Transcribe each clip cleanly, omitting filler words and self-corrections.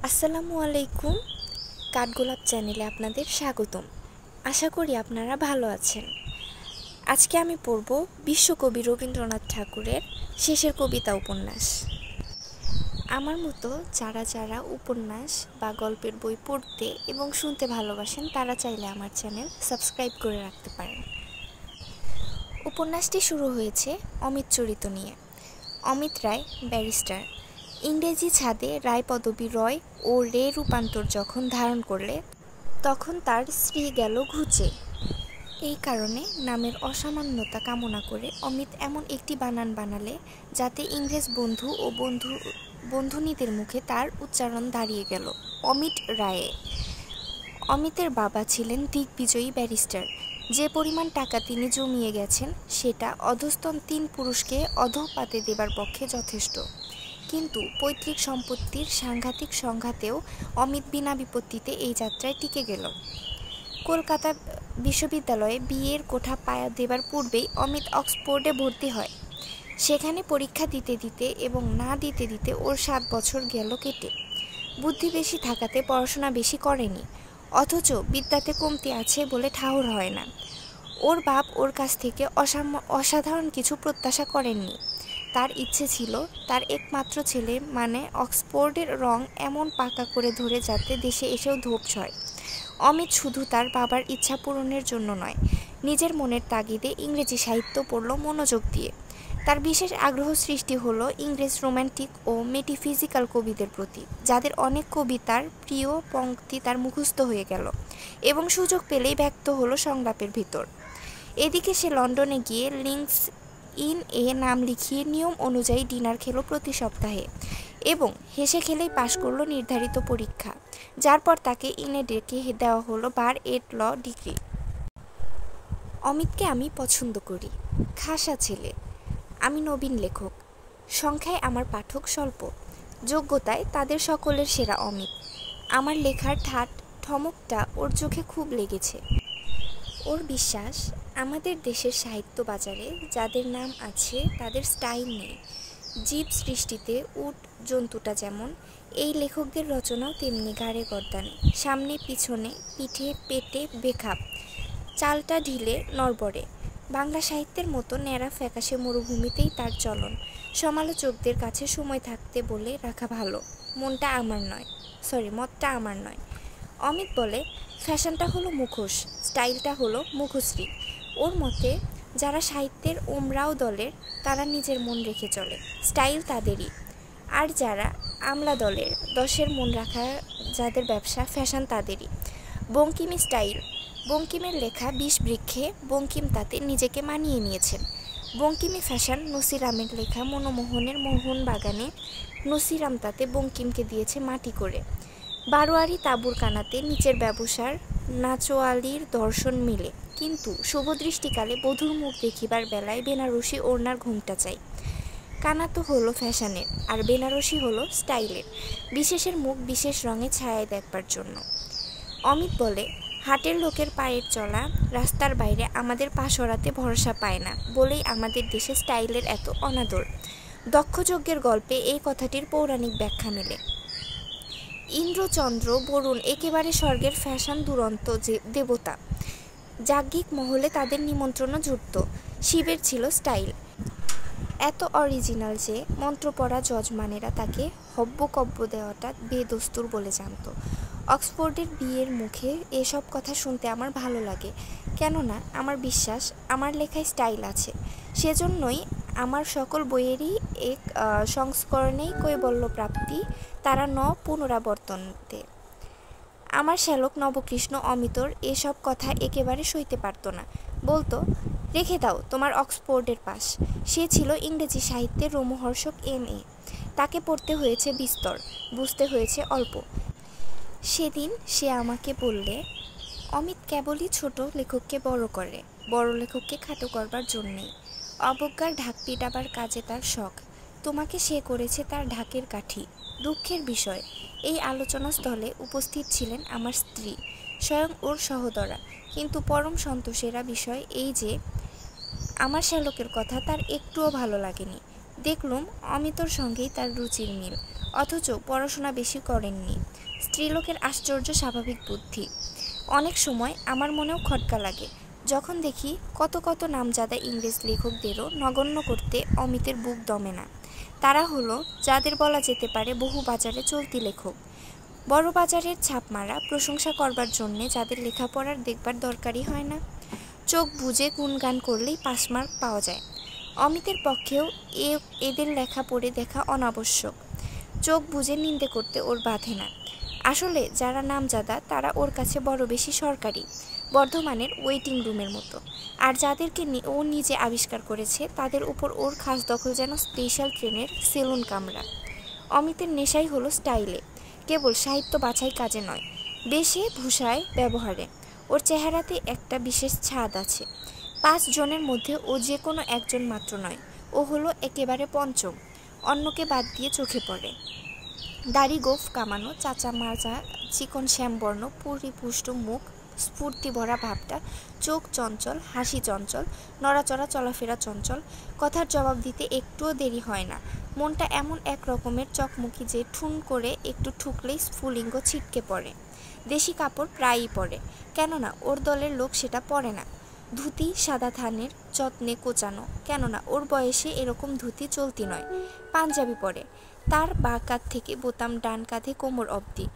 আসসালামু আলাইকুম। কাঠগোলাপ চ্যানেলে আপনাদের স্বাগতম। আশা করি আপনারা ভালো আছেন। আজকে আমি পড়ব বিশ্বকবি রবীন্দ্রনাথ ঠাকুরের শেষের কবিতা উপন্যাস। আমার মতো যারা যারা উপন্যাস বা গল্পের বই পড়তে এবং শুনতে ভালোবাসেন তারা চাইলে আমার চ্যানেল সাবস্ক্রাইব করে রাখতে পারেন। উপন্যাসটি শুরু হয়েছে অমিত চরিত নিয়ে। অমিত রায় ব্যারিস্টার। ইংরেজি ছাদে রায় পদবী রয় ও রে রূপান্তর যখন ধারণ করলে তখন তার স্ত্রী গেল ঘুচে। এই কারণে নামের অসামান্যতা কামনা করে অমিত এমন একটি বানান বানালে যাতে ইংরেজ বন্ধু ও বন্ধুনীদের মুখে তার উচ্চারণ দাঁড়িয়ে গেল অমিত রায়ে। অমিতের বাবা ছিলেন দিগ্বিজয়ী ব্যারিস্টার। যে পরিমাণ টাকা তিনি জমিয়ে গেছেন সেটা অধস্তন 3 পুরুষকে অধঃপাতে দেবার পক্ষে যথেষ্ট। কিন্তু পৈতৃক সম্পত্তির সাংঘাতিক সংঘাতেও অমিত বিনা বিপত্তিতে এই যাত্রায় টিকে গেল। কলকাতা বিশ্ববিদ্যালয়ে বিএর কোঠা পায়া দেবার পূর্বেই অমিত অক্সফোর্ডে ভর্তি হয়। সেখানে পরীক্ষা দিতে দিতে এবং না দিতে দিতে ওর 7 বছর গেল কেটে। বুদ্ধি বেশি থাকাতে পড়াশোনা বেশি করেনি, অথচ বিদ্যাতে কমতি আছে বলে ঠাহর হয় না। ওর বাপ ওর কাছ থেকে অসাধারণ কিছু প্রত্যাশা করেননি। তার ইচ্ছে ছিল তার একমাত্র ছেলে মানে অক্সফোর্ডের রং এমন পাকা করে ধরে যাতে দেশে এসেও ধোপ হয়। অমিত শুধু তার বাবার ইচ্ছা পূরণের জন্য নয়, নিজের মনের তাগিদে ইংরেজি সাহিত্য পড়ল মনোযোগ দিয়ে। তার বিশেষ আগ্রহ সৃষ্টি হলো ইংরেজ রোম্যান্টিক ও মেটাফিজিক্যাল কবিদের প্রতি, যাদের অনেক কবিতার প্রিয় পংক্তি তার মুখস্থ হয়ে গেল এবং সুযোগ পেলেই ব্যক্ত হলো সংলাপের ভিতর। এদিকে সে লন্ডনে গিয়ে লিঙ্কস ইন এ নাম লিখিয়ে নিয়ম অনুযায়ী ডিনার খেলো প্রতি সপ্তাহে এবং হেসে খেলেই পাশ করলো নির্ধারিত পরীক্ষা, যার পর তাকে ইনে ডেকে দেওয়া হলো বার এড ল ডিগ্রি। অমিতকে আমি পছন্দ করি। খাসা ছেলে। আমি নবীন লেখক। সংখ্যায় আমার পাঠক স্বল্প, যোগ্যতায় তাদের সকলের সেরা অমিত। আমার লেখার ঠাট ঠমকটা ওর চোখে খুব লেগেছে। ওর বিশ্বাস আমাদের দেশের সাহিত্য বাজারে যাদের নাম আছে তাদের স্টাইল নেই। জীব সৃষ্টিতে উট জন্তুটা যেমন, এই লেখকদের রচনাও তেমনি গাড়ে গর্দানে, সামনে পিছনে পিঠে পেটে বেখাপ, চালটা ঢিলে নড়বড়ে। বাংলা সাহিত্যের মতো ন্যাড়া ফ্যাকাশে মরুভূমিতেই তার চলন। সমালোচকদের কাছে সময় থাকতে বলে রাখা ভালো, মতটা আমার নয়। অমিত বলে ফ্যাশনটা হলো মুখোশ, স্টাইলটা হলো মুখশ্রী। ওর মতে যারা সাহিত্যের ওমরাও দলের তারা নিজের মন রেখে চলে, স্টাইল তাদেরই। আর যারা আমলা দলের 10-এর মন রাখা যাদের ব্যবসা, ফ্যাশন তাদেরই। বঙ্কিমি স্টাইল। বঙ্কিমের লেখা 20 বৃক্ষে বঙ্কিম তাতে নিজেকে মানিয়ে নিয়েছেন। বঙ্কিমি ফ্যাশন নসিরামের লেখা মনমোহনের মোহনবাগানে নসিরাম তাতে বঙ্কিমকে দিয়েছে মাটি করে। বারোয়ারি তাঁবুর কানাতে নিচের ব্যবসার নাচোয়ালির দর্শন মিলে, কিন্তু শুভদৃষ্টিকালে বধূর মুখ দেখিবার বেলায় বেনারসি ওড়নার ঘুমটা চাই। কানা তো হলো ফ্যাশনের আর বেনারসি হলো স্টাইলের, বিশেষের মুখ বিশেষ রঙে ছায়ায় দেখবার জন্য। অমিত বলে হাটের লোকের পায়ের চলা রাস্তার বাইরে আমাদের পা সরাতে ভরসা পায় না বলেই আমাদের দেশে স্টাইলের এত অনাদর। দক্ষযজ্ঞের গল্পে এই কথাটির পৌরাণিক ব্যাখ্যা মেলে। ইন্দ্র চন্দ্র বরুণ একেবারে স্বর্গের ফ্যাশন দুরন্ত দেবতা। যাজ্ঞিক মহলে তাদের নিমন্ত্রণও জুটত। শিবের ছিল স্টাইল এত অরিজিনাল যে মন্ত্রপড়া যজমানেরা তাকে হব্যকব্য দেওয়াটা বেদস্তুর বলে জানত। অক্সফোর্ডের বিয়ের মুখে এসব কথা শুনতে আমার ভালো লাগে, কেননা আমার বিশ্বাস আমার লেখায় স্টাইল আছে। সেজন্যই আমার সকল বইয়েরই এক সংস্করণেই কৈবল্য প্রাপ্তি, তারা পুনরাবর্তনতে। আমার শ্যালক নবকৃষ্ণ অমিতর এসব কথা একেবারে সইতে পারত না, বলতো রেখে দাও তোমার অক্সফোর্ডের পাস। সে ছিল ইংরেজি সাহিত্যের রোমহর্ষক MA, তাকে পড়তে হয়েছে বিস্তর, বুঝতে হয়েছে অল্প। সেদিন সে আমাকে বললে অমিত কেবলই ছোট লেখককে বড় করে, বড় লেখককে খাটো করবার জন্যেই। অবজ্ঞার ঢাক পিটাবার কাজে তার শখ, তোমাকে সে করেছে তার ঢাকের কাঠি। দুঃখের বিষয় এই আলোচনা স্থলে উপস্থিত ছিলেন আমার স্ত্রী, স্বয়ং ওর সহোদরা, কিন্তু পরম সন্তোষেরা বিষয় এই যে আমার শ্যালকের কথা তার একটুও ভালো লাগেনি। দেখলুম অমিতর সঙ্গেই তার রুচির মিল, অথচ পড়াশোনা বেশি করেননি। স্ত্রীলোকের আশ্চর্য স্বাভাবিক বুদ্ধি। অনেক সময় আমার মনেও খটকা লাগে যখন দেখি কত কত নামজাদা ইংরেজ লেখকদেরও নগণ্য করতে অমিতের বুক দমে না। তারা হলো যাদের বলা যেতে পারে বহু বাজারে চলতি লেখক, বড় বাজারের ছাপ মারা প্রশংসা করবার জন্যে যাদের লেখাপড়ার দেখবার দরকারই হয় না। চোখ বুজে গুণগান করলেই পাসমার্ক পাওয়া যায়। অমিতের পক্ষেও এদের লেখা পড়ে দেখা অনাবশ্যক। চোখ বুজে নিন্দে করতে ওর বাধে না। আসলে যারা নামজাদা তারা ওর কাছে বড় বেশি সরকারি, বর্ধমানের ওয়েটিং রুমের মতো। আর যাদেরকে ও নিজে আবিষ্কার করেছে তাদের উপর ওর খাস দখল যেন স্পেশাল ট্রেনের সেলুন কামরা। অমিতের নেশাই হলো স্টাইলে, কেবল সাহিত্য বাছাই কাজে নয়, বেশে ভূষায় ব্যবহারে। ওর চেহারাতে একটা বিশেষ ছাদ আছে। 5 জনের মধ্যে ও যে কোনো একজন মাত্র নয়, ও হলো একেবারে পঞ্চম, অন্যকে বাদ দিয়ে চোখে পড়ে। দাড়ি গোঁফ কামানো, চাচা মাজা, চিকন শ্যামবর্ণ পরিপুষ্ট মুখ, স্ফূর্তি ভরা ভাবটা, চোখ চঞ্চল, হাসি চঞ্চল, নড়াচড়া চলাফেরা চঞ্চল, কথার জবাব দিতে একটুও দেরি হয় না। মনটা এমন এক রকমের চকমকি যে ঠুন করে একটু ঠুকলেই স্ফুলিঙ্গ ছিটকে পড়ে। দেশি কাপড় প্রায়ই পরে, কেননা ওর দলের লোক সেটা পরে না। ধুতি সাদা থানের যত্নে কোচানো, কেননা ওর বয়সে এরকম ধুতি চলতি নয়। পাঞ্জাবি পরে, তার বাঁ কাঁধ থেকে বোতাম ডান কাঁধে কোমর অবধি,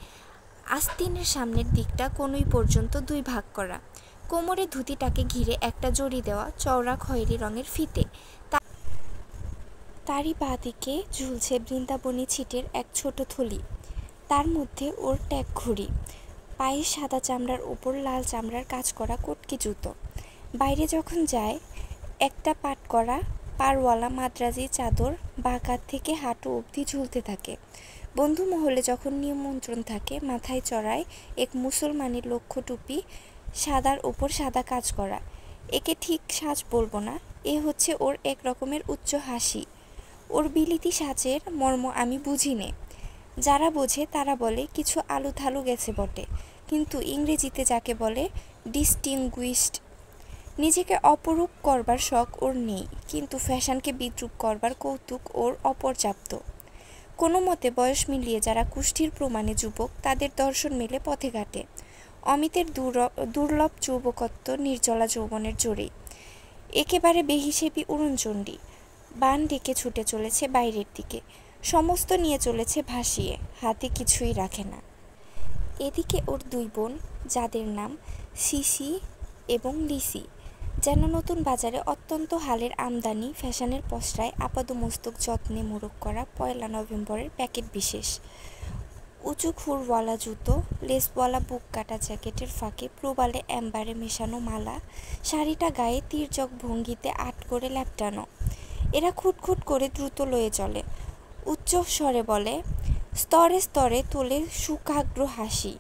আস্তিনের সামনের দিকটা কনুই পর্যন্ত 2 ভাগ করা। কোমরে ধুতিটাকে ঘিরে একটা জড়ি দেওয়া চওড়া খয়েরি রঙের ফিতে। তারই বাঁ দিকে ঝুলছে বৃন্দাবনী ছিটের এক ছোট থলি, তার মধ্যে ওর ট্যাগ ঘড়ি। পায়ে সাদা চামড়ার ওপর লাল চামড়ার কাজ করা কটকি জুতো। বাইরে যখন যায় একটা পাট করা পারওয়ালা মাদ্রাজি চাদর বাঁ কাঁধ থেকে হাঁটু অবধি ঝুলতে থাকে। বন্ধু মহলে যখন নিমন্ত্রণ থাকে মাথায় চড়ায় এক মুসলমানি লক্ষ্য টুপি, সাদার ওপর সাদা কাজ করা। একে ঠিক সাজ বলবো না, এ হচ্ছে ওর এক রকমের উচ্চ হাসি। ওর বিলিতি সাজের মর্ম আমি বুঝি নে। যারা বোঝে তারা বলে কিছু আলু থালু গেছে বটে, কিন্তু ইংরেজিতে যাকে বলে ডিস্টিংগুইশড। নিজেকে অপরূপ করবার শখ ওর নেই, কিন্তু ফ্যাশনকে বিদ্রূপ করবার কৌতুক ওর অপর্যাপ্ত। কোনো মতে বয়স মিলিয়ে যারা কুষ্ঠির প্রমাণে যুবক তাদের দর্শন মেলে পথে ঘাটে। অমিতের দুর্লভ যৌবকত্ব নির্জলা যৌবনের জোরেই। একেবারে বেহিসেবি উড়নচণ্ডী, বান ডেকে ছুটে চলেছে বাইরের দিকে, সমস্ত নিয়ে চলেছে ভাসিয়ে, হাতে কিছুই রাখে না। এদিকে ওর 2 বোন, যাদের নাম সিসি এবং লিসি, যেন নতুন বাজারে অত্যন্ত হালের আমদানি ফ্যাশনের পসরায় আপাদমস্তক যত্নে মোড়ক করা 1 নভেম্বরের প্যাকেট বিশেষ। উঁচু খুরওয়ালা জুতো, লেসওয়ালা বুক কাটা জ্যাকেটের ফাঁকে প্রবালে অ্যাম্বারে মেশানো মালা, শাড়িটা গায়ে তির্যক ভঙ্গিতে আট করে ল্যাপটানো। এরা খুটখুট করে দ্রুত লয়ে চলে, উচ্চ স্বরে বলে, স্তরে স্তরে তোলে সুখাগ্র হাসি,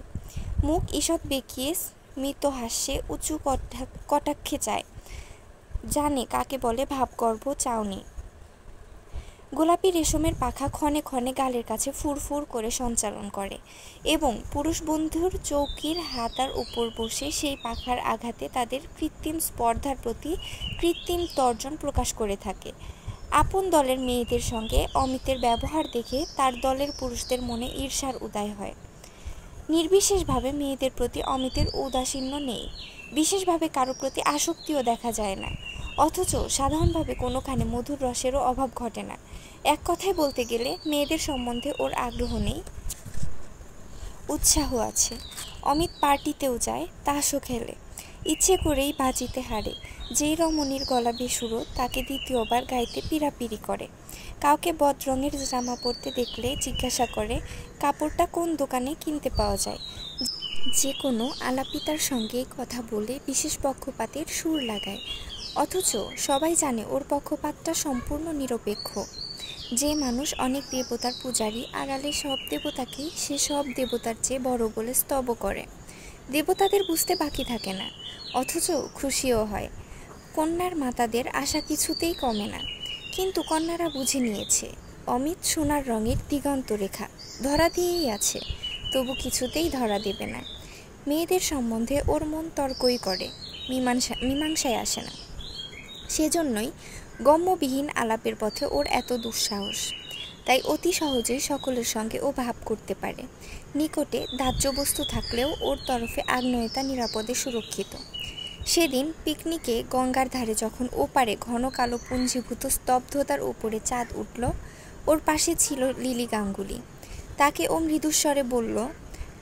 মুখ ঈষৎ বেঁকিয়ে স্মিত হাস্যে উঁচু কটাক্ষে চায়, জানে কাকে বলে ভাবগর্ভ চাউনি। গোলাপি রেশমের পাখা ক্ষণে ক্ষণে গালের কাছে ফুরফুর করে সঞ্চালন করে এবং পুরুষ বন্ধুর চৌকির হাতার উপর বসে সেই পাখার আঘাতে তাদের কৃত্রিম স্পর্ধার প্রতি কৃত্রিম তর্জন প্রকাশ করে থাকে। আপন দলের মেয়েদের সঙ্গে অমিতের ব্যবহার দেখে তার দলের পুরুষদের মনে ঈর্ষার উদয় হয়। নির্বিশেষভাবে মেয়েদের প্রতি অমিতের ঔদাসীন্য নেই, বিশেষভাবে কারো প্রতি আসক্তিও দেখা যায় না, অথচ সাধারণভাবে কোনোখানে মধুর রসেরও অভাব ঘটে না। এক কথায় বলতে গেলে মেয়েদের সম্বন্ধে ওর আগ্রহ নেই, উৎসাহ আছে। অমিত পার্টিতেও যায়, তাসও খেলে, ইচ্ছে করেই বাজিতে হারে। যেই রমণীর গলা বেসুরো তাকে দ্বিতীয়বার গাইতে পিড়াপিড়ি করে। কাউকে বদরঙের জামা পরতে দেখলে জিজ্ঞাসা করে কাপড়টা কোন দোকানে কিনতে পাওয়া যায়। যে কোনো আলাপিতার সঙ্গে কথা বলে বিশেষ পক্ষপাতের সুর লাগায়, অথচ সবাই জানে ওর পক্ষপাতটা সম্পূর্ণ নিরপেক্ষ। যে মানুষ অনেক দেবতার পূজারী, আড়ালে সব দেবতাকেই সে সব দেবতার চেয়ে বড় বলে স্তব করে। দেবতাদের বুঝতে বাকি থাকে না, অথচ খুশিও হয়। কন্যার মাতাদের আশা কিছুতেই কমে না, কিন্তু কন্যারা বুঝে নিয়েছে অমিত সোনার রঙের দিগন্ত রেখা ধরা দিয়েই আছে, তবু কিছুতেই ধরা দেবে না। মেয়েদের সম্বন্ধে ওর মন তর্কই করে, মীমাংসায় আসে না। সেজন্যই গম্যবিহীন আলাপের পথে ওর এত দুঃসাহস, তাই অতি সহজেই সকলের সঙ্গে ও ভাব করতে পারে। নিকটে দাহ্য বস্তু থাকলেও ওর তরফে আগ্নেয়তা নিরাপদে সুরক্ষিত। সেদিন পিকনিকে গঙ্গার ধারে যখন ওপারে ঘন কালো পুঞ্জীভূত স্তব্ধতার উপরে চাঁদ উঠল, ওর পাশে ছিল লিলি গাঙ্গুলি। তাকে ও মৃদুস্বরে বলল,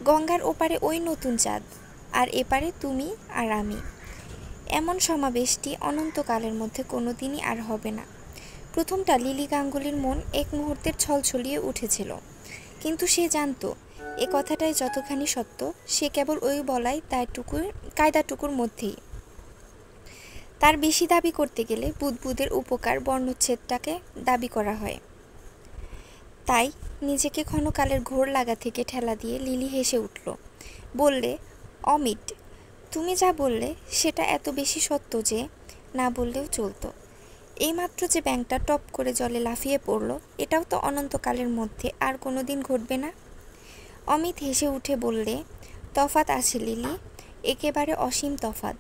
গঙ্গার ওপারে ওই নতুন চাঁদ, আর এপারে তুমি আর আমি। এমন সমাবেশটি অনন্তকালের মধ্যে কোনো দিনই আর হবে না। প্রথমটা লিলি গাঙ্গুলির মন এক মুহূর্তের ছলছলিয়ে উঠেছিল, কিন্তু সে জানত এ কথাটাই যতখানি সত্য, সে কেবল ওই বলাই কায়দাটুকুর মধ্যেই। তার বেশি দাবি করতে গেলে বুদবুদের উপকার বর্ণচ্ছেদটাকে দাবি করা হয়। তাই নিজেকে ক্ষণকালের ঘোর লাগা থেকে ঠেলা দিয়ে লিলি হেসে উঠল, বললে, অমিট, তুমি যা বললে সেটা এত বেশি সত্য যে না বললেও চলতো। এইমাত্র যে ব্যাঙটা টপ করে জলে লাফিয়ে পড়ল, এটাও তো অনন্তকালের মধ্যে আর কোনো দিন ঘটবে না। অমিত হেসে উঠে বললে, তফাৎ আছে লিলি, একেবারে অসীম তফাৎ।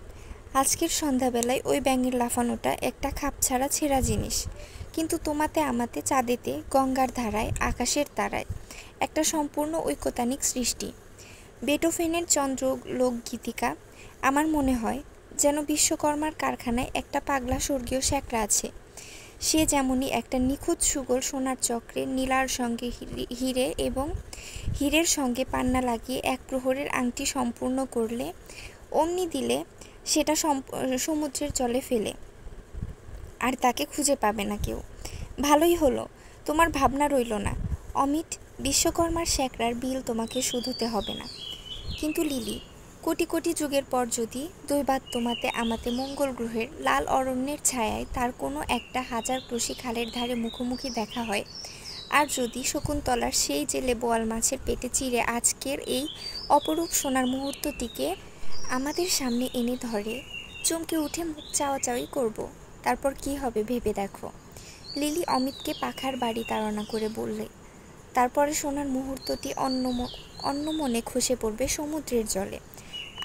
আজকের সন্ধ্যাবেলায় ওই ব্যাঙের লাফানোটা একটা খাপছাড়া ছেঁড়া জিনিস, কিন্তু তোমাতে আমাতে, চাঁদেতে, গঙ্গার ধারায়, আকাশের তারায় একটা সম্পূর্ণ ঐকতানিক সৃষ্টি। বেটোফেনের চন্দ্রলোকগীতিকা আমার মনে হয় যেন বিশ্বকর্মার কারখানায় একটা পাগলা স্বর্গীয় শ্যাকরা আছে। সে যেমনি একটা নিখুঁত সুগোল সোনার চক্রে নীলার সঙ্গে হিরে এবং হীরের সঙ্গে পান্না লাগিয়ে এক প্রহরের আংটি সম্পূর্ণ করলে, অমনি দিলে সেটা সমুদ্রের জলে ফেলে, আর তাকে খুঁজে পাবে না কেউ। ভালোই হলো, তোমার ভাবনা রইল না। অমিট, বিশ্বকর্মার শ্যাকরার বিল তোমাকে শুধুতে হবে না। কিন্তু লিলি, কোটি কোটি যুগের পর যদি দৈবাত তোমাতে আমাতে মঙ্গল গ্রহের লাল অরণ্যের ছায়ায় তার কোনো একটা হাজার ক্রোশি খালের ধারে মুখোমুখি দেখা হয়, আর যদি শকুন্তলার সেই জেলে বোয়াল মাছের পেটে চিরে আজকের এই অপরূপ সোনার মুহূর্তটিকে আমাদের সামনে এনে ধরে, চমকে উঠে মুখ চাওয়াচাওয়ি করব, তারপর কি হবে ভেবে দেখো। লিলি অমিতকে পাখার বাড়ি তাড়না করে বললে, তারপরে সোনার মুহূর্তটি অন্য মনে খসে পড়বে সমুদ্রের জলে,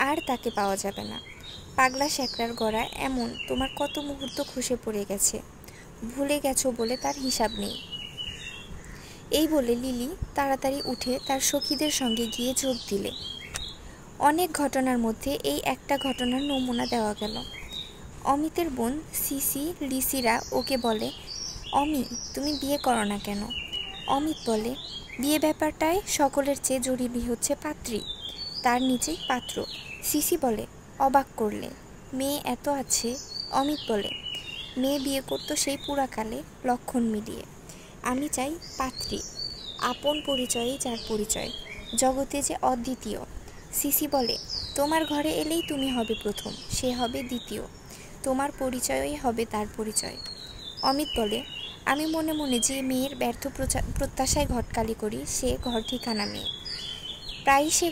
আর তাকে পাওয়া যাবে না। পাগলা শ্যাকরার গড়ায় এমন তোমার কত মুহূর্ত খসে পড়ে গেছে, ভুলে গেছো বলে তার হিসাব নেই। এই বলে লিলি তাড়াতাড়ি উঠে তার সখীদের সঙ্গে গিয়ে যোগ দিলে। অনেক ঘটনার মধ্যে এই একটা ঘটনার নমুনা দেওয়া গেল। অমিতের বোন সিসি লিসিরা ওকে বলে, অমি, তুমি বিয়ে করো না কেন? অমিত বলে, বিয়ে ব্যাপারটায় সকলের চেয়ে জরুরি হচ্ছে পাত্রী, তার নিচেই পাত্র। সিসি বলে, অবাক করলে, মেয়ে এত আছে? অমিত বলে, মেয়ে বিয়ে করতো সেই পুরাকালে লক্ষণ মিলিয়ে। আমি চাই পাত্রী, আপন পরিচয়েই যার পরিচয়, জগতে যে অদ্বিতীয়। সিসি বলে, তোমার ঘরে এলেই তুমি হবে প্রথম, সে হবে দ্বিতীয়, তোমার পরিচয়ই হবে তার পরিচয়। অমিত বলে, আমি মনে মনে যে মেয়ের ব্যর্থ প্রত্যাশায় ঘটকালি করি, সে ঘর ঠিকানা মেয়ে। প্রায়ই সে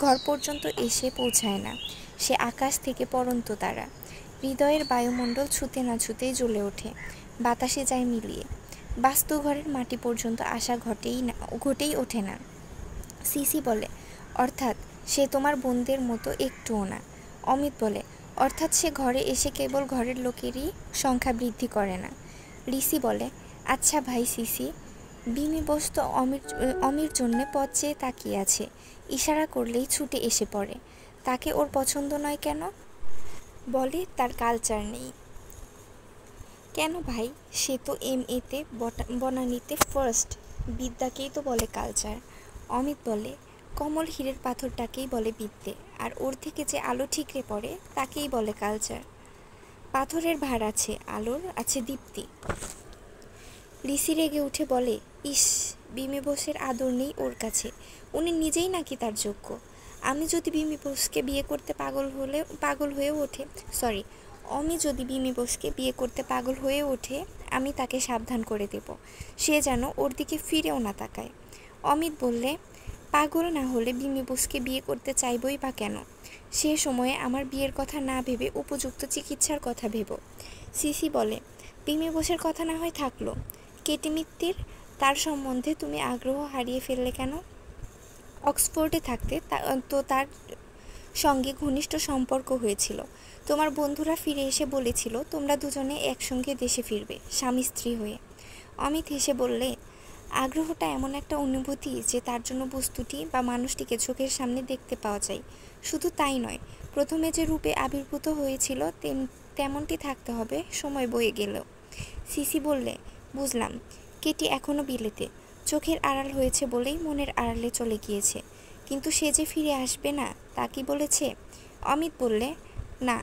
ঘর পর্যন্ত এসে পৌঁছায় না, সে আকাশ থেকে পড়ন্ত তারা। হৃদয়ের বায়ুমণ্ডল ছুঁতে না ছুঁতেই জ্বলে ওঠে, বাতাসে যায় মিলিয়ে। বাস্তু ঘরের মাটি পর্যন্ত আসা ঘটেই ওঠে না। সিসি বলে, অর্থাৎ সে তোমার বোনদের মতো একটুও না। অমিত বলে, অর্থাৎ সে ঘরে এসে কেবল ঘরের লোকেরই সংখ্যা বৃদ্ধি করে না। লিসি বলে, আচ্ছা ভাই সিসি, বিমি বোস তো অমির জন্যে পথ চেয়ে তাকিয়ে আছে, ইশারা করলেই ছুটে এসে পড়ে। তাকে ওর পছন্দ নয় কেন? বলে তার কালচার নেই। কেন ভাই, সে তো MA-তে বনানীতে ফার্স্ট, বিদ্যাকেই তো বলে কালচার। অমিত বলে, কমল হীরের পাথরটাকেই বলে বিদ্যে, আর ওর থেকে যে আলো ঠিকরে পড়ে তাকেই বলে কালচার। পাথরের ভার আছে, আলোর আছে দীপ্তি। লিসি রেগে উঠে বলে, ইস, বিমি বোসের আদর নেই ওর কাছে, উনি নিজেই নাকি তার যোগ্য। আমি যদি বিমি বোসকে বিয়ে করতে পাগল হয়ে ওঠে, আমি তাকে সাবধান করে দেব, সে যেন ওর দিকে ফিরেও না তাকায়। অমিত বললে, পাগল না হলে বিমি বোসকে বিয়ে করতে চাইবই বা কেন? সে সময়ে আমার বিয়ের কথা না ভেবে উপযুক্ত চিকিৎসার কথা ভেব। সিসি বলে, বিমি বোসের কথা না হয় থাকলো, কেটি মিত্তির, তার সম্বন্ধে তুমি আগ্রহ হারিয়ে ফেললে কেন? অক্সফোর্ডে থাকতে তো তার সঙ্গে ঘনিষ্ঠ সম্পর্ক হয়েছিল। তোমার বন্ধুরা ফিরে এসে বলেছিল তোমরা দুজনে একসঙ্গে দেশে ফিরবে, স্বামী স্ত্রী হয়ে। অমিত হেসে বললে, আগ্রহটা এমন একটা অনুভূতি যে তার জন্য বস্তুটি বা মানুষটিকে চোখের সামনে দেখতে পাওয়া যায়। শুধু তাই নয়, প্রথমে যে রূপে আবির্ভূত হয়েছিল তেমনটি থাকতে হবে সময় বয়ে গেলেও। সিসি বললে, বুঝলাম। কেটি এখনও বিলেতে, চোখের আড়াল হয়েছে বলেই মনের আড়ালে চলে গিয়েছে। কিন্তু সে যে ফিরে আসবে না তা কি বলেছে? অমিত বললে, না,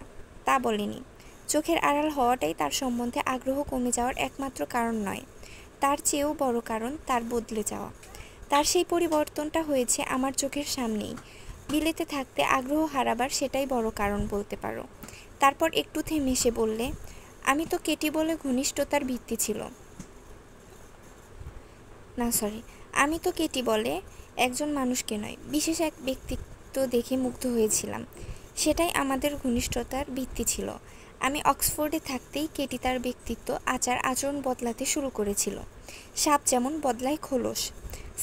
তা বলেনি। চোখের আড়াল হওয়াটাই তার সম্বন্ধে আগ্রহ কমে যাওয়ার একমাত্র কারণ নয়, তার চেয়েও বড় কারণ তার বদলে যাওয়া। তার সেই পরিবর্তনটা হয়েছে আমার চোখের সামনেই। বিলেতে থাকতে আগ্রহ হারাবার সেটাই বড় কারণ বলতে পারো। তারপর একটু থেমে সে বললে, আমি তো কেটি বলে ঘনিষ্ঠতার ভিত্তি ছিল না, সরি, আমি তো কেটি বলে একজন মানুষকে নয়, বিশেষ এক ব্যক্তিত্ব দেখে মুগ্ধ হয়েছিলাম। সেটাই আমাদের ঘনিষ্ঠতার ভিত্তি ছিল। আমি অক্সফোর্ডে থাকতেই কেটি তার ব্যক্তিত্ব, আচার আচরণ বদলাতে শুরু করেছিল। সাপ যেমন বদলায় খোলস।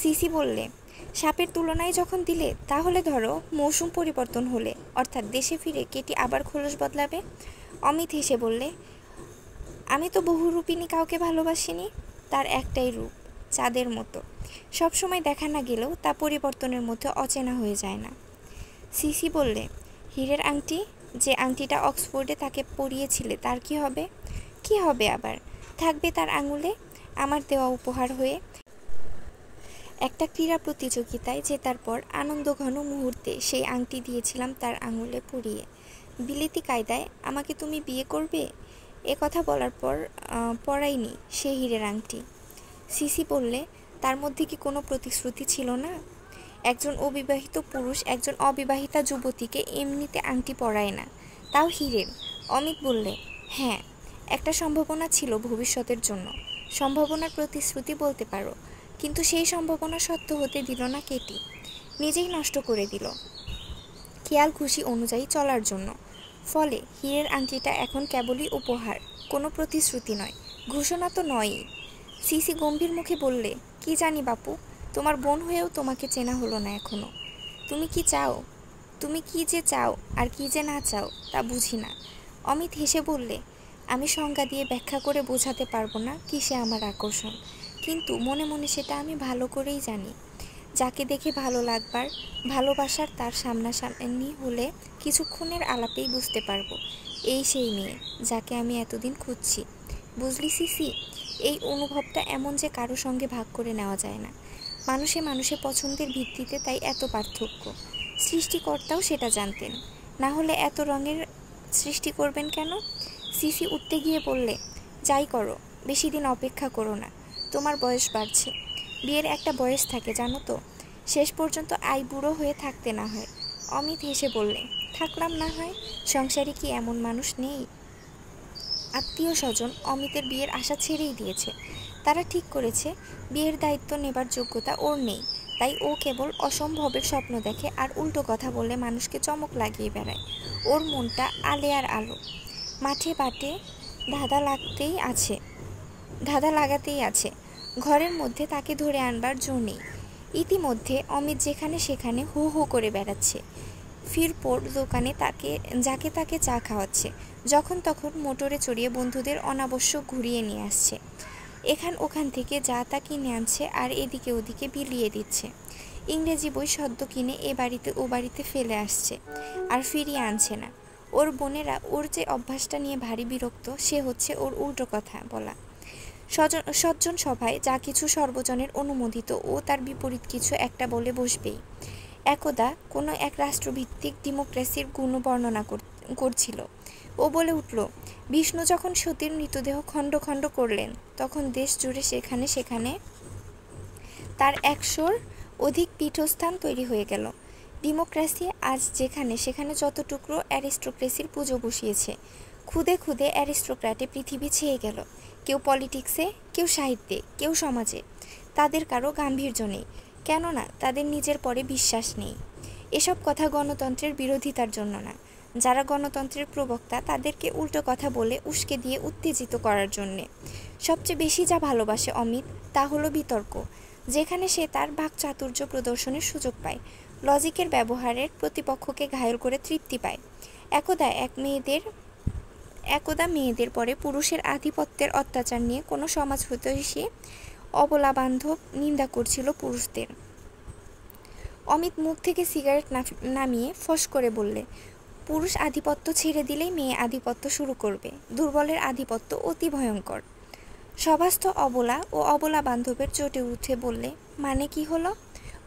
সিসি বললে, সাপের তুলনায় যখন দিলে, তাহলে ধরো মৌসুম পরিবর্তন হলে, অর্থাৎ দেশে ফিরে কেটি আবার খোলস বদলাবে। অমিত হেসে বললে, আমি তো বহুরূপিণী কাউকে ভালোবাসিনি। তার একটাই রূপ, চাঁদের মতো। সবসময় দেখা না গেলেও তা পরিবর্তনের মধ্যে অচেনা হয়ে যায় না। সিসি বললে, হীরের আংটি, যে আংটিটা অক্সফোর্ডে তাকে পরিয়েছিলে, তার কি হবে? কি হবে আবার? থাকবে তার আঙুলে, আমার দেওয়া উপহার হয়ে। একটা ক্রীড়া প্রতিযোগিতায় জেতার পর আনন্দঘন মুহূর্তে সেই আংটি দিয়েছিলাম তার আঙুলে পরিয়ে। বিলেতি কায়দায় আমাকে তুমি বিয়ে করবে, এ কথা বলার পর পরাইনি সে হীরের আংটি। সিসি বললে, তার মধ্যে কি কোনো প্রতিশ্রুতি ছিল না? একজন অবিবাহিত পুরুষ একজন অবিবাহিতা যুবতীকে এমনিতে আংটি পরায় না, তাও হীরের। অমিত বললে, হ্যাঁ, একটা সম্ভাবনা ছিল ভবিষ্যতের জন্য, সম্ভাবনার প্রতিশ্রুতি বলতে পারো। কিন্তু সেই সম্ভাবনা সত্য হতে দিল না কেটি, নিজেই নষ্ট করে দিল খেয়াল খুশি অনুযায়ী চলার জন্য। ফলে হীরের আংটিটা এখন কেবলই উপহার, কোনো প্রতিশ্রুতি নয়, ঘোষণা তো নয়ই। সিসি গম্ভীর মুখে বললে, কি জানি বাপু, তোমার বোন হয়েও তোমাকে চেনা হলো না এখনো। তুমি কি চাও? তুমি কি যে চাও আর কি যে না চাও তা বুঝি না। অমিত হেসে বললে, আমি সংজ্ঞা দিয়ে ব্যাখ্যা করে বোঝাতে পারবো না কিসে আমার আকর্ষণ, কিন্তু মনে মনে সেটা আমি ভালো করেই জানি। যাকে দেখে ভালো লাগবার, ভালোবাসার তার সামনাসামনি হলে কিছুক্ষণের আলাপেই বুঝতে পারবো এই সেই মেয়ে যাকে আমি এতদিন খুঁজছি। বুঝলি সিসি, এই অনুভবটা এমন যে কারো সঙ্গে ভাগ করে নেওয়া যায় না। মানুষে মানুষে পছন্দের ভিত্তিতে তাই এত পার্থক্য। সৃষ্টিকর্তাও সেটা জানতেন, না হলে এত রঙের সৃষ্টি করবেন কেন? সিসি উঠতে গিয়ে বললে, যাই করো, বেশি দিন অপেক্ষা করো না, তোমার বয়স বাড়ছে। বিয়ের একটা বয়স থাকে জানো তো, শেষ পর্যন্ত বুড়ো হয়ে থাকতে না হয়। অমিত হেসে বললে, থাকলাম না হয়, সংসারে কি এমন মানুষ নেই? আত্মীয় স্বজন অমিতের বিয়ের আশা ছেড়েই দিয়েছে। তারা ঠিক করেছে বিয়ের দায়িত্ব নেবার যোগ্যতা ওর নেই, তাই ও কেবল অসম্ভবের স্বপ্ন দেখে আর উল্টো কথা বলে মানুষকে চমক লাগিয়ে বেড়ায়। ওর মনটা আলে আর আলো, মাঠে বাটে ধাঁধা লাগাতেই আছে। ঘরের মধ্যে তাকে ধরে আনবার জো নেই। ইতিমধ্যে অমিত যেখানে সেখানে হু হু করে বেড়াচ্ছে। ফিরপোর দোকানে যাকে তাকে চা খাওয়াচ্ছে, যখন তখন মোটরে চড়িয়ে বন্ধুদের অনাবশ্যক ঘুরিয়ে নিয়ে আসছে। ওখান থেকে যা তা কিনে আনছে আর এদিকে ওদিকে বিলিয়ে দিচ্ছে। ইংরেজি বই সদ্য কিনে এ বাড়িতে ও বাড়িতে ফেলে আসছে আর ফিরিয়ে আনছে না। ওর বোনেরা ওর যে অভ্যাসটা নিয়ে ভারী বিরক্ত, সে হচ্ছে ওর উল্টো কথা বলা। সজ্জন সভায় যা কিছু সর্বজনের অনুমোদিত, ও তার বিপরীত কিছু একটা বলে বসবেই। একদা কোনো এক রাষ্ট্রভিত্তিক ডেমোক্রেসির গুণ বর্ণনা করছিল। ও বলে উঠল, বিষ্ণু যখন সতীর মৃতদেহ খণ্ড খণ্ড করলেন, তখন দেশ জুড়ে সেখানে সেখানে তার 100-র অধিক পীঠস্থান তৈরি হয়ে গেল। ডেমোক্রেসি আজ যেখানে সেখানে যত টুকরো অ্যারিস্টোক্রেসির পুজো বসিয়েছে। খুদে খুদে অ্যারিস্টোক্র্যাটে পৃথিবী ছেয়ে গেল, কেউ পলিটিক্সে, কেউ সাহিত্যে, কেউ সমাজে। তাদের কারো গাম্ভীর্য নেই, কেননা তাদের নিজের পরে বিশ্বাস নেই। এসব কথা গণতন্ত্রের বিরোধিতার জন্য না, যারা গণতন্ত্রের প্রবক্তা তাদেরকে উল্টো কথা বলে উস্কে দিয়ে উত্তেজিত করার জন্যে। সবচেয়ে বেশি যা ভালোবাসে অমিত তা হলো বিতর্ক, যেখানে সে তার বাকচাতুর্য প্রদর্শনের সুযোগ পায়। লজিকের ব্যবহারের প্রতিপক্ষকে ঘায়ল করে তৃপ্তি পায়। একদা মেয়েদের পরে পুরুষের আধিপত্যের অত্যাচার নিয়ে কোনো সমাজ হইতেশী অবলাবান্ধব নিন্দা করছিল পুরুষদের। অমিত মুখ থেকে সিগারেট নামিয়ে ফস করে বললে, পুরুষ আধিপত্য ছেড়ে দিলেই মেয়ে আধিপত্য শুরু করবে। দুর্বলের আধিপত্য অতি ভয়ঙ্কর। সভাস্থ অবলা ও অবলা বান্ধবের চটে উঠে বললে, মানে কি হলো?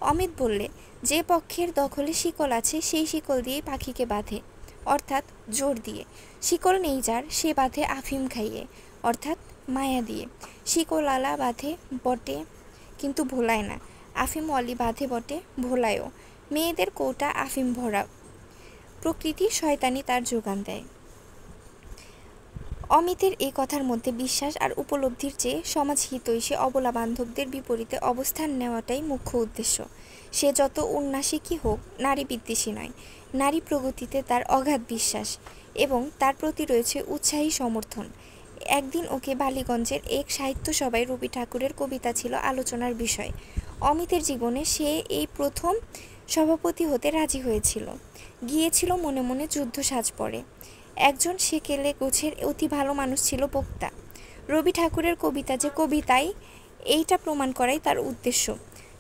অমিত বললে, যে পক্ষের দখলে শিকল আছে সেই শিকল দিয়েই পাখিকে বাঁধে, অর্থাৎ জোর দিয়ে। শিকল নেই যার, সে বাঁধে আফিম খাইয়ে, অর্থাৎ মায়া দিয়ে। শিকলওয়ালা বাঁধে বটে কিন্তু ভোলায় না, আফিমওয়ালি বাঁধে বটে, ভোলায়ও। মেয়েদের কৌটা আফিম ভরা। প্রকৃতি শয়তানি তার যোগান দেয়। অমিতের এই কথার মধ্যে বিশ্বাস আর উপলব্ধির চেয়ে সমাজ হিতৈষী অবলা বান্ধবদের বিপরীতে অবস্থান নেওয়াটাই মুখ্য উদ্দেশ্য। সে যত উন্নাসিকই হোক, নারী বিদ্বেষী নয়। নারী প্রগতিতে তার অগাধ বিশ্বাস এবং তার প্রতি রয়েছে উৎসাহী সমর্থন। একদিন ওকে বালিগঞ্জের এক সাহিত্য সভায় রবি ঠাকুরের কবিতা ছিল আলোচনার বিষয়। অমিতের জীবনে সে এই প্রথম সভাপতি হতে রাজি হয়েছিল। গিয়েছিল মনে মনে যুদ্ধ সাজ পরে। একজন সেকেলে গোছের অতি ভালো মানুষ ছিল বক্তা। রবি ঠাকুরের কবিতা যে কবিতাই, এইটা প্রমাণ করাই তার উদ্দেশ্য।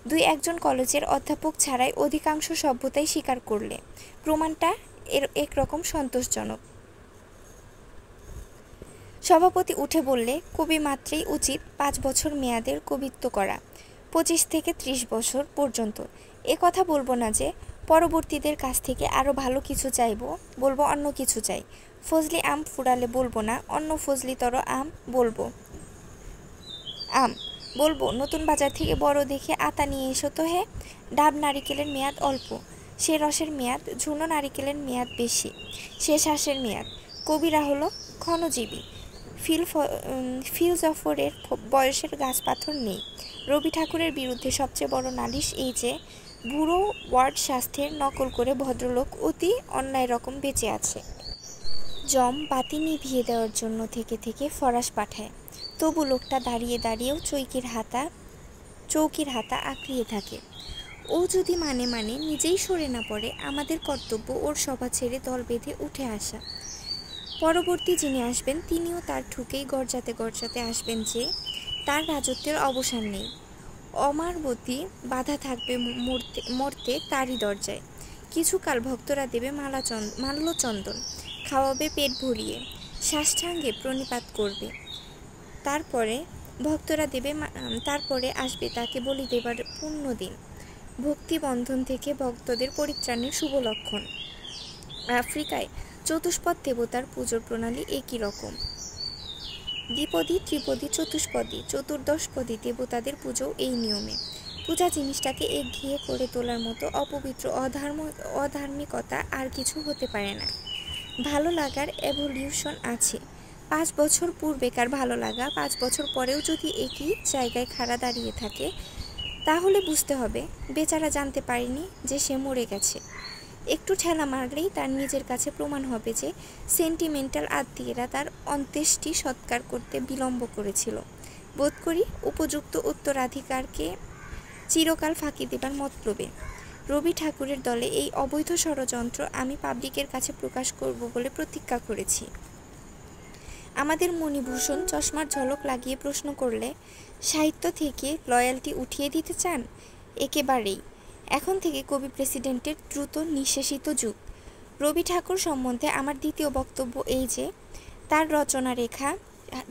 দুই একজন কলেজের অধ্যাপক ছাড়াই অধিকাংশ সভ্যতাই স্বীকার করলে প্রমাণটা একরকম সন্তোষজনক। সভাপতি উঠে বললে, কবি মাত্রেই উচিত 5 বছর মেয়াদের কবিত্ব করা, 25 থেকে 30 বছর পর্যন্ত। এ কথা বলবো না যে পরবর্তীদের কাছ থেকে আরও ভালো কিছু চাইবো, বলবো অন্য কিছু চাই। ফজলি আম ফুরালে বলবো না অন্য ফজলিতর আম বলবো। নতুন বাজার থেকে বড় দেখে আতা নিয়ে এসো তো হে। ডাব নারিকেলের মেয়াদ অল্প, সে রসের মেয়াদ। ঝুনো নারিকেলের মেয়াদ বেশি, সে শ্বাসের মেয়াদ। কবিরা হলো ক্ষণজীবী। ফিলজফরের বয়সের গাছ পাথর নেই। রবি ঠাকুরের বিরুদ্ধে সবচেয়ে বড় নালিশ এই যে বুড়ো ওয়ার্ড স্বাস্থ্যের নকল করে ভদ্রলোক অতি অন্যায় রকম বেঁচে আছে। জম বাতি নিভিয়ে দেওয়ার জন্য থেকে থেকে ফরাস পাঠায়, তবু লোকটা দাঁড়িয়ে দাঁড়িয়েও চৌকির হাতা আঁকড়িয়ে থাকে। ও যদি মানে নিজেই সরে না পড়ে, আমাদের কর্তব্য ওর সভা ছেড়ে দল বেঁধে উঠে আসা। পরবর্তী যিনি আসবেন তিনিও তার ঠুকেই গর্জাতে গর্জাতে আসবেন যে তার রাজত্বের অবসান নেই। অমারবতী বাধা থাকবে মরতে তারই দরজায়। কিছুকাল ভক্তরা দেবে মাল্যচন্দন, খাওয়াবে পেট ভরিয়ে, সাষ্টাঙ্গে প্রণিপাত করবে। তারপরে আসবে তাকে বলি দেবার পুণ্য দিন। ভক্তিবন্ধন থেকে ভক্তদের পরিত্রাণের শুভ লক্ষণ। আফ্রিকায় চতুষ্পদ দেবতার পুজোর প্রণালী একই রকম। দ্বিপদী, ত্রিপদী, চতুষ্পদী, চতুর্দশপদী দেবতাদের পুজো এই নিয়মে। পূজা জিনিসটাকে একঘেয়ে করে তোলার মতো অপবিত্র অধার্মিকতা আর কিছু হতে পারে না। ভালো লাগার এভলিউশন আছে। 5 বছর পূর্বেকার ভালো লাগা 5 বছর পরেও যদি একই জায়গায় খাড়া দাঁড়িয়ে থাকে, তাহলে বুঝতে হবে বেচারা জানতে পারেনি যে সে মরে গেছে। একটু ঠেলা মারলেই তার নিজের কাছে প্রমাণ হবে যে সেন্টিমেন্টাল আত্মীয়রা তার অন্ত্যেষ্টি সৎকার করতে বিলম্ব করেছিল। বোধ করি উপযুক্ত উত্তরাধিকারকে চিরকাল ফাঁকি দেবার মতলবে রবি ঠাকুরের দলে এই অবৈধ ষড়যন্ত্র আমি পাবলিকের কাছে প্রকাশ করব বলে প্রতিজ্ঞা করেছি। আমাদের মণিভূষণ চশমার ঝলক লাগিয়ে প্রশ্ন করলে, সাহিত্য থেকে লয়ালটি উঠিয়ে দিতে চান? একেবারেই। এখন থেকে কবি প্রেসিডেন্টের দ্রুত নিঃশেষিত যুগ। রবি ঠাকুর সম্বন্ধে আমার দ্বিতীয় বক্তব্য এই যে তার রচনা রেখা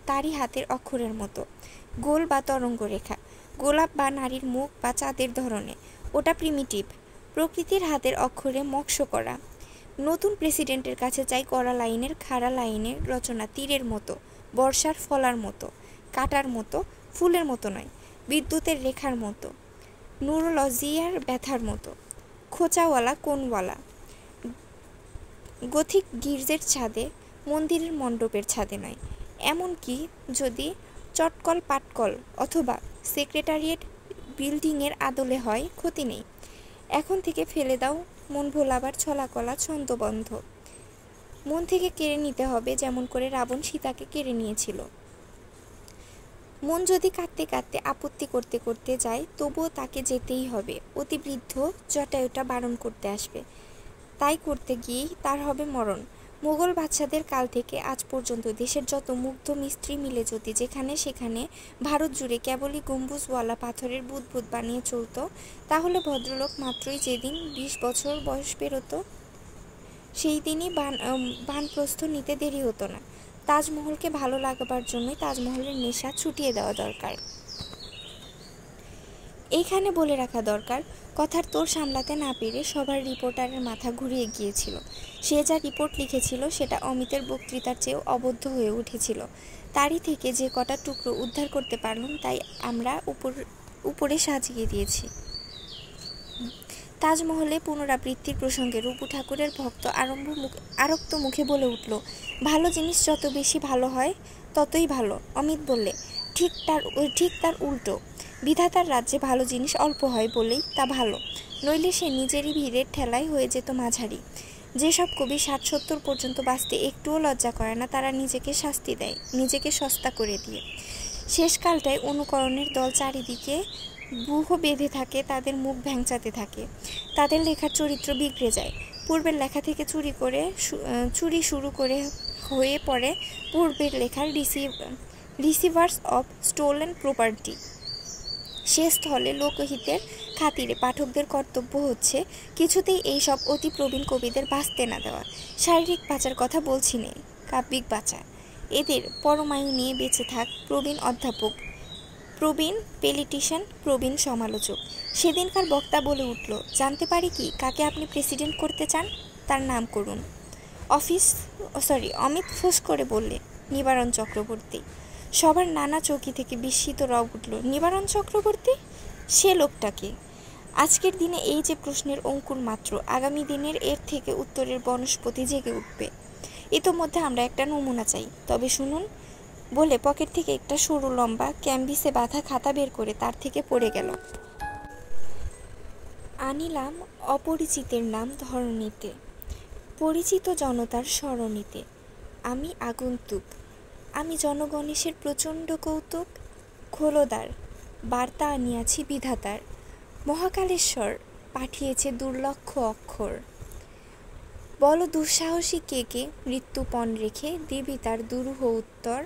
তারই হাতের অক্ষরের মতো, গোল বা তরঙ্গ রেখা। গোলাপ বা নারীর মুখ বা চাঁদের ধরনে, ওটা প্রিমিটিভ। প্রকৃতির হাতের অক্ষরে মক্ষ করা। নতুন প্রেসিডেন্টের কাছে চাই কড়া লাইনের খাড়া লাইনের রচনা, তীরের মতো, বর্ষার ফলার মতো, কাটার মতো, ফুলের মতো নয়, বিদ্যুতের রেখার মতো, নুরোলজিয়ার ব্যথার মতো, খোঁচাওয়ালা কোণওয়ালা। গথিক গির্জের ছাদে, মন্দিরের মণ্ডপের ছাদে নয়। এমনকি যদি চটকল পাটকল অথবা সেক্রেটারিয়েট বিল্ডিংয়ের আদলে হয়, ক্ষতি নেই। এখন থেকে ফেলে দাও মন ভোলাবার ছলাকলা ছন্দবন্ধ। মন থেকে কেড়ে নিতে হবে যেমন করে রাবণ সীতাকে কেড়ে নিয়েছিল। মন যদি কাঁদতে কাঁদতে আপত্তি করতে করতে যায়, তবুও তাকে যেতেই হবে। অতিবৃদ্ধ জটায়ুটা বারণ করতে আসবে, তাই করতে গিয়েই তার হবে মরণ। মুঘল বাদশাদের কাল থেকে আজ পর্যন্ত দেশের যত মুগ্ধ মিস্ত্রি মিলে যদি যেখানে সেখানে ভারত জুড়ে কেবলই গম্বুজওয়ালা পাথরের বুদবুদ বানিয়ে চলত, তাহলে ভদ্রলোক মাত্রই যেদিন 20 বছর বয়স পেরোতো, সেই দিনই বানপ্রস্থ নিতে দেরি হতো না। তাজমহলকে ভালো লাগাবার জন্যই তাজমহলের নেশা ছুটিয়ে দেওয়া দরকার। এইখানে বলে রাখা দরকার, কথার তোর সামলাতে না পেরে সবার রিপোর্টারের মাথা ঘুরিয়ে গিয়েছিল। সে যা রিপোর্ট লিখেছিল সেটা অমিতের বক্তৃতার চেয়েও অবদ্ধ হয়ে উঠেছিল। তারই থেকে যে কটা টুকরো উদ্ধার করতে পারলাম তাই আমরা উপরে সাজিয়ে দিয়েছি। তাজমহলে পুনরাবৃত্তির প্রসঙ্গে রূপু ঠাকুরের ভক্ত আরক্ত মুখে বলে উঠল, ভালো জিনিস যত বেশি ভালো হয় ততই ভালো। অমিত বললে, ঠিক তার উল্টো। বিধাতার রাজ্যে ভালো জিনিস অল্প হয় বলেই তা ভালো, নইলে সে নিজেরই ভিড়ের ঠেলায় হয়ে যেত মাঝারি। যেসব কবি 60-70 পর্যন্ত বাঁচতে একটুও লজ্জা করে না, তারা নিজেকে শাস্তি দেয়, নিজেকে সস্তা করে দিয়ে। শেষকালটায় অনুকরণের দল চারিদিকে ব্যূহ বেঁধে থাকে, তাদের মুখ ভ্যাংচাতে থাকে, তাদের লেখার চরিত্র বিগড়ে যায়। পূর্বের লেখা থেকে চুরি শুরু করে হয়ে পড়ে পূর্বের লেখার রিসিভার্স অফ স্টোলেন প্রপার্টি। সে স্থলে লোকহিতের খাতিরে পাঠকদের কর্তব্য হচ্ছে কিছুতেই এই সব অতি প্রবীণ কবিদের বাঁচতে না দেওয়া। শারীরিক বাঁচার কথা বলছি নে, কাব্যিক বাঁচা। এদের পরমায়ু নিয়ে বেঁচে থাক প্রবীণ অধ্যাপক, প্রবীণ পেলিটিশিয়ান, প্রবীণ সমালোচক। সেদিনকার বক্তা বলে উঠল, জানতে পারি কি কাকে আপনি প্রেসিডেন্ট করতে চান? তার নাম করুন। অমিত ফুস করে বললে, নিবারণ চক্রবর্তী। সবার নানা চৌকি থেকে বিস্মিত রব উঠল। নিবারণ চক্রবর্তী? সে লোকটাকে? আজকের দিনে এই যে প্রশ্নের অঙ্কুর মাত্র, আগামী দিনের এর থেকে উত্তরের বনস্পতি জেগে উঠবে। ইতোমধ্যে আমরা একটা নমুনা চাই, তবে শুনুন। বলে পকেট থেকে একটা সরু লম্বা ক্যানভিসে বাঁধা খাতা বের করে তার থেকে পড়ে গেল। আনিলাম অপরিচিতের নাম ধরণীতে, পরিচিত জনতার স্মরণীতে। আমি আগন্তুক, আমি জনগণেশের প্রচণ্ড কৌতুক। খোলদার, বার্তা আনিয়াছি বিধাতার, মহাকালেশ্বর পাঠিয়েছে দুর্লক্ষ অক্ষর। বল দুঃসাহসী কে কে মৃত্যুপণ রেখে দিবি তার দুরূহ উত্তর।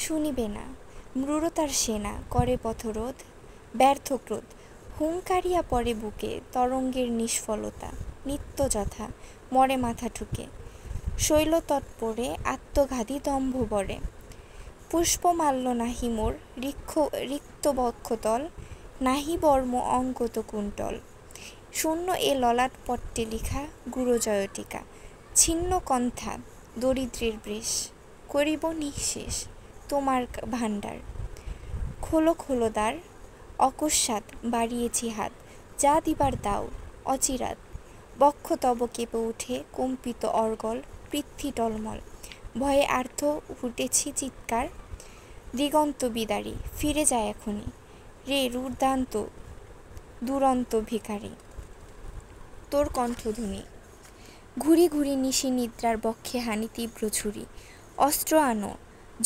শুনিবে না, মৃরতার সেনা করে পথরোধ, ব্যর্থ ক্রোধ হুঙ্কারিয়া পড়ে বুকে, তরঙ্গের নিষ্ফলতা নিত্য যথা মরে মাথা ঠুকে। শৈল তৎপরে আত্মঘাতী দম্ভ বরে, পুষ্পমাল্য নাহি মোর রিক্ত বক্ষতল, নাহি বর্ম অঙ্গত কুণ্টল। শূন্য এ ললাট পট্টে লিখা গুরুজয়টিকা, ছিন্ন কণ্ঠা দরিদ্রের বৃষ, করিব নিঃশেষ তোমার ভাণ্ডার। খোলো খোলোদ্বার, অকস্মাৎ বাড়িয়েছি হাত, যা দিবার দাও অচিরাত। বক্ষ তব কেঁপে উঠে কম্পিত অর্গল, পৃথ্বী টলমল, ভয়ে আর্ত ফুটেছি চিৎকার। দিগন্ত বিদারী ফিরে যায় এখনই, রে রুদান্ত দুরন্ত ভিখারি। তোর কণ্ঠধ্বনি। ঘুরি ঘুরি নিশি নিদ্রার বক্ষে হানি তীব্র ছুরি, অস্ত্র আনো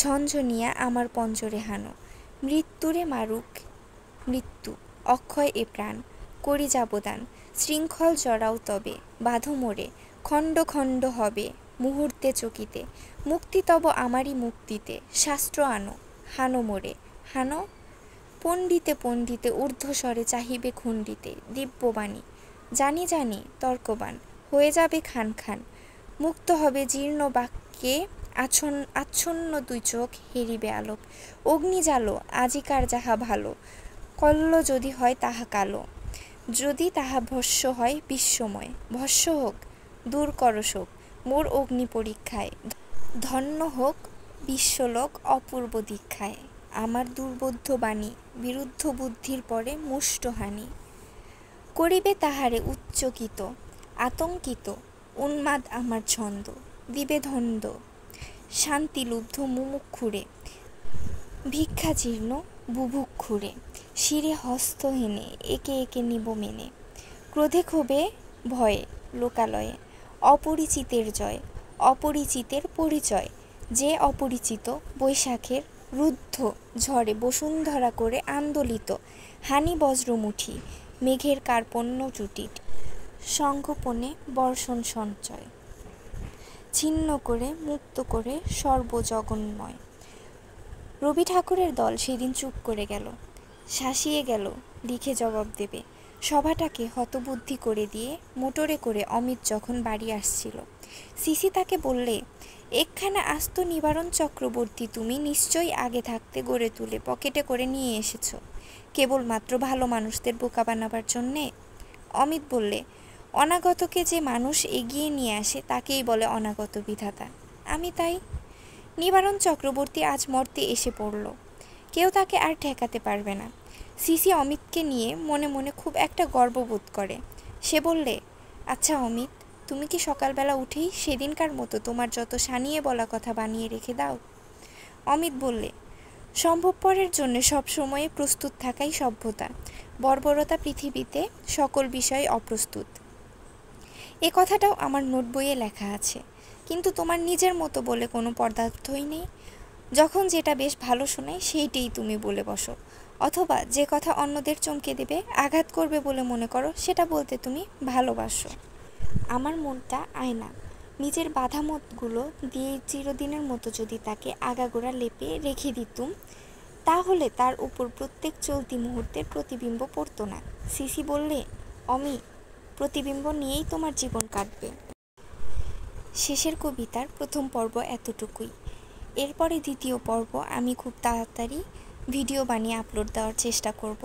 ঝনঝনিয়া আমার পঞ্জরে হানো। মৃত্যুরে মারুক মৃত্যু, অক্ষয় এ প্রাণ করি যাবদান। শৃঙ্খল জড়াও তবে বাঁধো মোরে, খণ্ড খণ্ড হবে মুহূর্তে চকিতে। মুক্তি তব আমারই মুক্তিতে, শাস্ত্র আনো হানো মোরে হানো। পণ্ডিতে পণ্ডিতে ঊর্ধ্বস্বরে চাহিবে খণ্ডিতে, দিব্যবাণী জানি জানি তর্কবান হয়ে যাবে খান খান। মুক্ত হবে জীর্ণ বাক্যে আচ্ছন্ন দুই চোখ হেরিবে আলোক। অগ্নি জালো আজিকার যাহা ভালো, কল্ল যদি হয় তাহা কালো। যদি তাহা ভস্য হয় বিশ্বময়, ভস্য হোক দূর কর শোক মোর অগ্নি পরীক্ষায়। ধন্য হোক বিশ্বলোক অপূর্ব দীক্ষায়, আমার দুর্বোধ্য বাণী বিরুদ্ধ বুদ্ধির পরে মুষ্টহানি। করিবে তাহারে উচ্চকিত আতঙ্কিত, উন্মাদ আমার ছন্দ দিবে ধন্দ। শান্তিলুব্ধ মুমুক্ষুরে, ভিক্ষাজীর্ণ বুভুক্ষুরে, শিরে হস্ত হেনে একে একে নিব মেনে। ক্রোধে ক্ষোভে ভয়ে লোকালয়ে, অপরিচিতের জয় অপরিচিতের পরিচয়। যে অপরিচিত বৈশাখের রুদ্ধ ঝড়ে বসুন্ধরা করে আন্দোলিত হানি বজ্রমুঠি মেঘের কার্পণ্য জুটিট সংগোপনে বর্ষণ সঞ্চয় ছিন্ন করে মুক্ত করে সর্বজগন্ময়। রবি ঠাকুরের দল সেদিন চুপ করে গেল, শাসিয়ে গেল, লিখে জবাব দেবে। সভাটাকে হতবুদ্ধি করে দিয়ে মোটরে করে অমিত যখন বাড়ি আসছিল, সিসি তাকে বললে, একখানা আস্ত নিবারণ চক্রবর্তী তুমি নিশ্চয়ই আগে থাকতে গড়ে তুলে পকেটে করে নিয়ে এসেছ, কেবলমাত্র ভালো মানুষদের বোকা বানাবার জন্যে। অমিত বললে, অনাগতকে যে মানুষ এগিয়ে নিয়ে আসে তাকেই বলে অনাগত বিধাতা। আমি তাই। নিবারণ চক্রবর্তী আজ মর্তে এসে পড়ল, কেউ তাকে আর ঠেকাতে পারবে না। সিসি অমিতকে নিয়ে মনে মনে খুব একটা গর্ববোধ করে। সে বললে, আচ্ছা অমিত, তুমি কি সকালবেলা উঠেই সেদিনকার মতো তোমার যত সানিয়ে বলা কথা বানিয়ে রেখে দাও? অমিত বললে, সম্ভবপরের জন্য সবসময়ে প্রস্তুত থাকাই সভ্যতা, বর্বরতা পৃথিবীতে সকল বিষয়ে অপ্রস্তুত। এ কথাটাও আমার নোট বইয়ে লেখা আছে, কিন্তু তোমার নিজের মতো বলে কোনো পদার্থই নেই। যখন যেটা বেশ ভালো শোনায় সেইটাই তুমি বলে বসো, অথবা যে কথা অন্যদের চমকে দেবে, আঘাত করবে বলে মনে করো, সেটা বলতে তুমি ভালোবাসো। আমার মনটা আয়না, নিজের বাধামতগুলো দিয়ে চিরদিনের মতো যদি তাকে আগাগোড়া লেপে রেখে দিতুম, তাহলে তার উপর প্রত্যেক চলতি মুহূর্তের প্রতিবিম্ব পড়তো না। সিসি বললে, অমি, প্রতিবিম্ব নিয়েই তোমার জীবন কাটবে। শেষের কবিতার প্রথম পর্ব এতটুকুই। এরপরে দ্বিতীয় পর্ব আমি খুব তাড়াতাড়ি ভিডিও বানিয়ে আপলোড দেওয়ার চেষ্টা করব।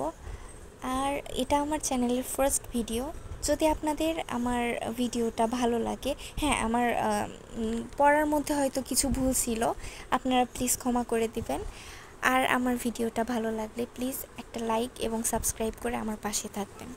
আর এটা আমার চ্যানেলের ফার্স্ট ভিডিও। যদি আপনাদের আমার ভিডিওটা ভালো লাগে, হ্যাঁ, আমার পড়ার মধ্যে হয়তো কিছু ভুল ছিল, আপনারা প্লিজ ক্ষমা করে দিবেন। আর আমার ভিডিওটা ভালো লাগলে প্লিজ একটা লাইক এবং সাবস্ক্রাইব করে আমার পাশে থাকবেন।